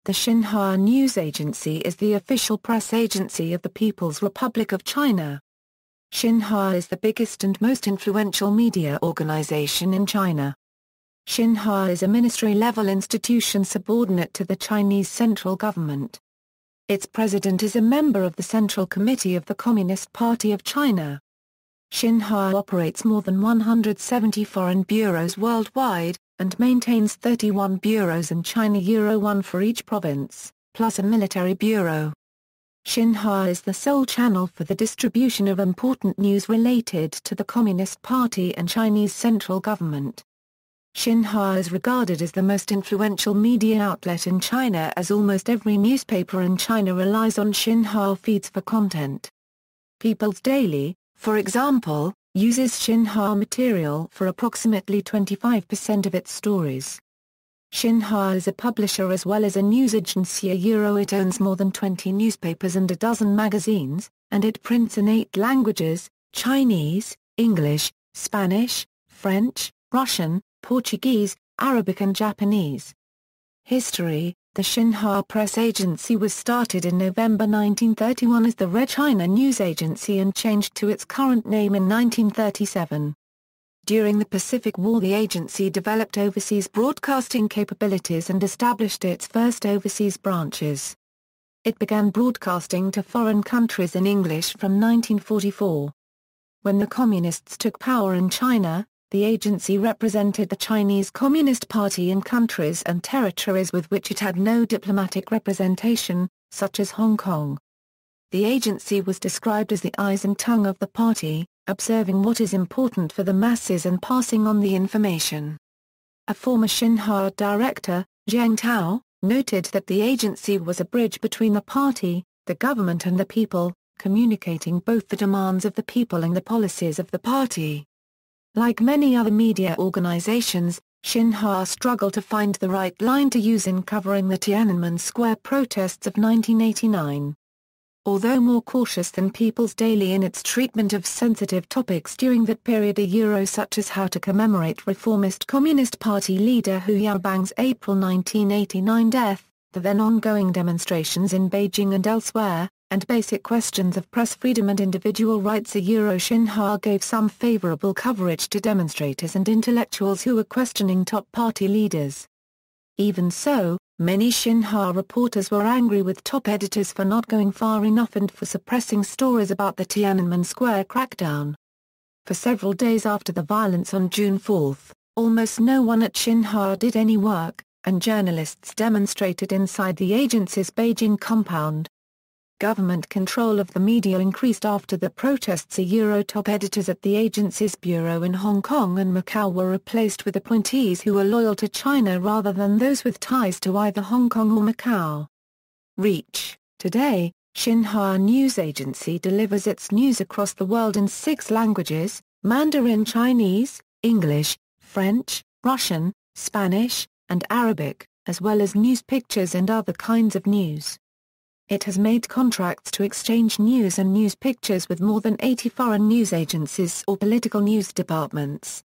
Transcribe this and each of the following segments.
The Xinhua News Agency is the official press agency of the People's Republic of China. Xinhua is the biggest and most influential media organization in China. Xinhua is a ministry-level institution subordinate to the Chinese central government. Its president is a member of the Central Committee of the Communist Party of China. Xinhua operates more than 170 foreign bureaus worldwide, and maintains 31 bureaus in China, one for each province, plus a military bureau. Xinhua is the sole channel for the distribution of important news related to the Communist Party and Chinese central government. Xinhua is regarded as the most influential media outlet in China, as almost every newspaper in China relies on Xinhua feeds for content. People's Daily, for example, uses Xinhua material for approximately 25% of its stories. Xinhua is a publisher as well as a news agency. It owns more than 20 newspapers and a dozen magazines, and it prints in 8 languages: Chinese, English, Spanish, French, Russian, Portuguese, Arabic and Japanese. History: the Xinhua Press Agency was started in November 1931 as the Red China News Agency and changed to its current name in 1937. During the Pacific War, the agency developed overseas broadcasting capabilities and established its first overseas branches. It began broadcasting to foreign countries in English from 1944. When the Communists took power in China, the agency represented the Chinese Communist Party in countries and territories with which it had no diplomatic representation, such as Hong Kong. The agency was described as the eyes and tongue of the party, observing what is important for the masses and passing on the information. A former Xinhua director, Zhang Tao, noted that the agency was a bridge between the party, the government and the people, communicating both the demands of the people and the policies of the party. Like many other media organizations, Xinhua struggled to find the right line to use in covering the Tiananmen Square protests of 1989. Although more cautious than People's Daily in its treatment of sensitive topics during that period, such as how to commemorate reformist Communist Party leader Hu Yaobang's April 1989 death, the then ongoing demonstrations in Beijing and elsewhere, and basic questions of press freedom and individual rights, Xinhua gave some favorable coverage to demonstrators and intellectuals who were questioning top party leaders. Even so, many Xinhua reporters were angry with top editors for not going far enough and for suppressing stories about the Tiananmen Square crackdown. For several days after the violence on June 4, almost no one at Xinhua did any work, and journalists demonstrated inside the agency's Beijing compound. Government control of the media increased after the protests. Top editors at the agency's bureau in Hong Kong and Macau were replaced with appointees who were loyal to China rather than those with ties to either Hong Kong or Macau. Reach: today, Xinhua News Agency delivers its news across the world in 6 languages: Mandarin Chinese, English, French, Russian, Spanish, and Arabic, as well as news pictures and other kinds of news. It has made contracts to exchange news and news pictures with more than 80 foreign news agencies or political news departments.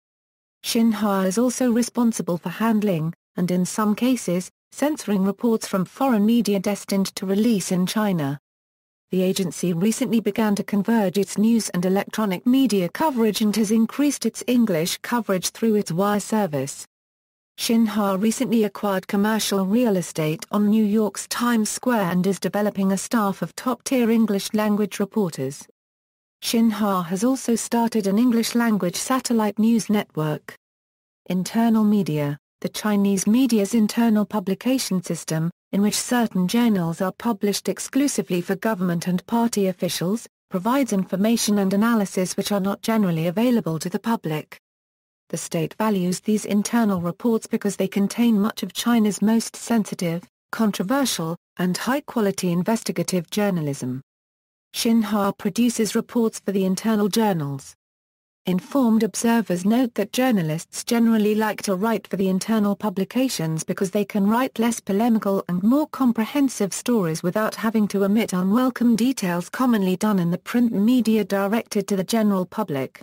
Xinhua is also responsible for handling, and in some cases, censoring reports from foreign media destined to release in China. The agency recently began to converge its news and electronic media coverage and has increased its English coverage through its wire service. Xinhua recently acquired commercial real estate on New York's Times Square and is developing a staff of top-tier English-language reporters. Xinhua has also started an English-language satellite news network. Internal media: the Chinese media's internal publication system, in which certain journals are published exclusively for government and party officials, provides information and analysis which are not generally available to the public. The state values these internal reports because they contain much of China's most sensitive, controversial, and high-quality investigative journalism. Xinhua produces reports for the internal journals. Informed observers note that journalists generally like to write for the internal publications because they can write less polemical and more comprehensive stories without having to omit unwelcome details commonly done in the print media directed to the general public.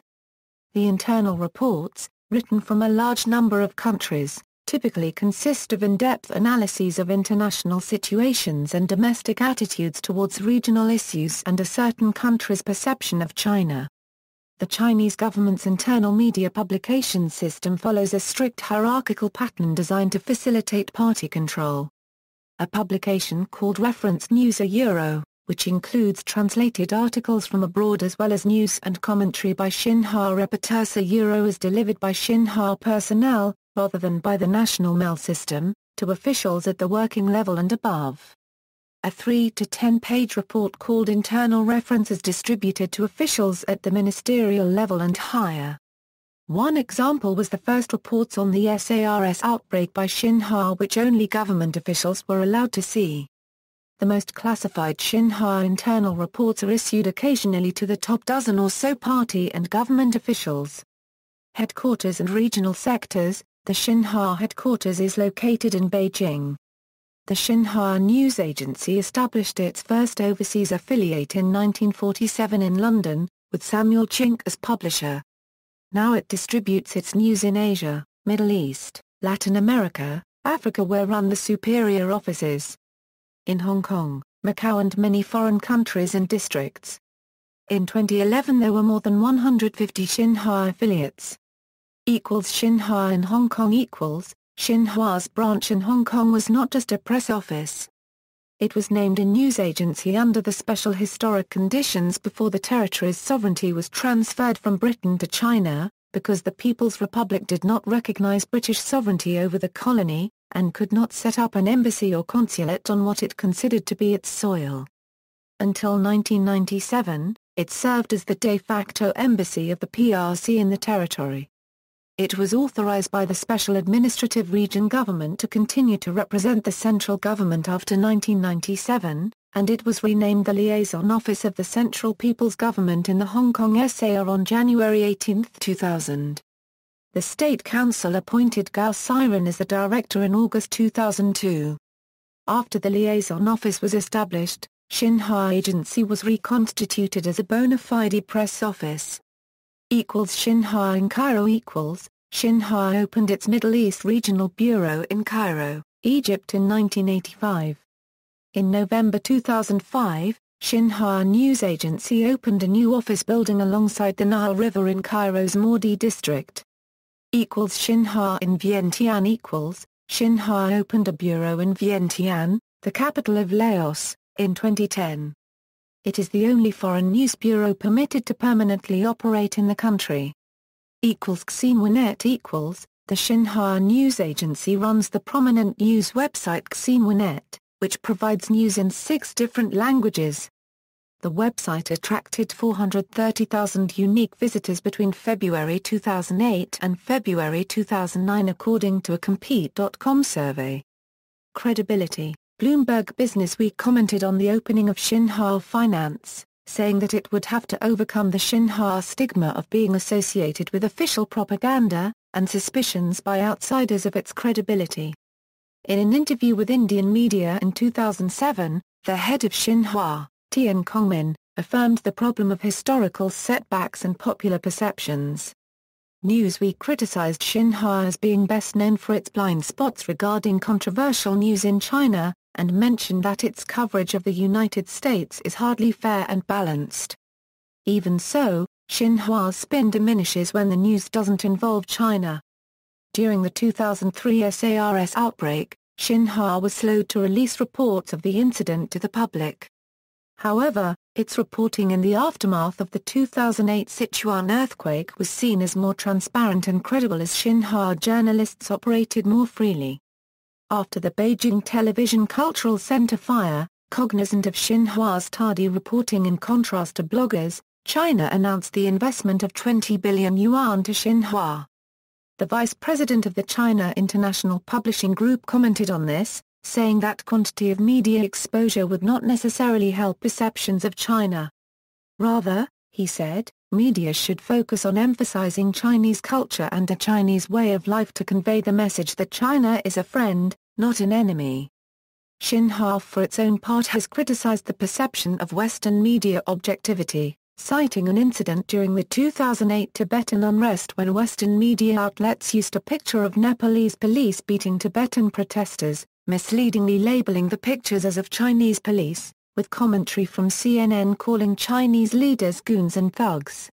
The internal reports, written from a large number of countries, typically consist of in-depth analyses of international situations and domestic attitudes towards regional issues and a certain country's perception of China. The Chinese government's internal media publication system follows a strict hierarchical pattern designed to facilitate party control. A publication called Reference News Euro, which includes translated articles from abroad as well as news and commentary by Xinhua reporters Euro, is delivered by Xinhua personnel, rather than by the national mail system, to officials at the working level and above. A 3 to 10-page report called Internal Reference is distributed to officials at the ministerial level and higher. One example was the first reports on the SARS outbreak by Xinhua, which only government officials were allowed to see. The most classified Xinhua internal reports are issued occasionally to the top dozen or so party and government officials. Headquarters and regional sectors. The Xinhua headquarters is located in Beijing. The Xinhua News Agency established its first overseas affiliate in 1947 in London, with Samuel Chink as publisher. Now it distributes its news in Asia, Middle East, Latin America, Africa, where run the superior offices. In Hong Kong, Macau and many foreign countries and districts. In 2011 there were more than 150 Xinhua affiliates. Xinhua in Hong Kong Xinhua's branch in Hong Kong was not just a press office. It was named a news agency under the special historic conditions before the territory's sovereignty was transferred from Britain to China, because the People's Republic did not recognize British sovereignty over the colony, and could not set up an embassy or consulate on what it considered to be its soil. Until 1997, it served as the de facto embassy of the PRC in the territory. It was authorized by the Special Administrative Region government to continue to represent the central government after 1997, and it was renamed the Liaison Office of the Central People's Government in the Hong Kong SAR on January 18, 2000. The State Council appointed Gao Siren as the director in August 2002. After the Liaison Office was established, Xinhua Agency was reconstituted as a bona fide press office. Xinhua in Cairo Xinhua opened its Middle East Regional Bureau in Cairo, Egypt in 1985. In November 2005, Xinhua News Agency opened a new office building alongside the Nile River in Cairo's Maudi district. Xinhua in Vientiane Xinhua opened a bureau in Vientiane, the capital of Laos, in 2010. It is the only foreign news bureau permitted to permanently operate in the country. Xinhua Net The Xinhua News Agency runs the prominent news website Xinhua Net, which provides news in 6 different languages. The website attracted 430,000 unique visitors between February 2008 and February 2009 according to a Compete.com survey. Credibility. Bloomberg Businessweek commented on the opening of Xinhua Finance, saying that it would have to overcome the Xinhua stigma of being associated with official propaganda, and suspicions by outsiders of its credibility. In an interview with Indian media in 2007, the head of Xinhua, Tian Kongmin, affirmed the problem of historical setbacks and popular perceptions. Newsweek criticized Xinhua as being best known for its blind spots regarding controversial news in China, and mentioned that its coverage of the United States is hardly fair and balanced. Even so, Xinhua's spin diminishes when the news doesn't involve China. During the 2003 SARS outbreak, Xinhua was slow to release reports of the incident to the public. However, its reporting in the aftermath of the 2008 Sichuan earthquake was seen as more transparent and credible as Xinhua journalists operated more freely. After the Beijing Television Cultural Center fire, cognizant of Xinhua's tardy reporting in contrast to bloggers, China announced the investment of 20 billion yuan to Xinhua. The vice president of the China International Publishing Group commented on this, saying that quantity of media exposure would not necessarily help perceptions of China. Rather, he said, media should focus on emphasizing Chinese culture and a Chinese way of life to convey the message that China is a friend, not an enemy. Xinhua for its own part has criticized the perception of Western media objectivity, citing an incident during the 2008 Tibetan unrest when Western media outlets used a picture of Nepalese police beating Tibetan protesters, misleadingly labeling the pictures as of Chinese police, with commentary from CNN calling Chinese leaders goons and thugs.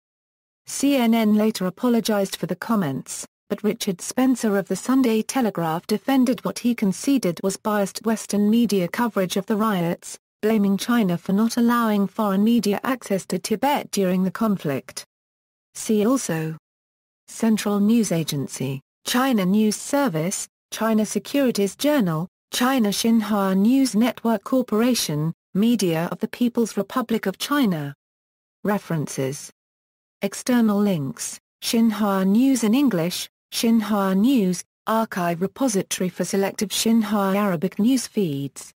CNN later apologized for the comments, but Richard Spencer of the Sunday Telegraph defended what he conceded was biased Western media coverage of the riots, blaming China for not allowing foreign media access to Tibet during the conflict. See also: Central News Agency, China News Service, China Securities Journal, China Xinhua News Network Corporation, Media of the People's Republic of China. References. External links: Xinhua News in English, Xinhua News, archive repository for selective Xinhua Arabic news feeds.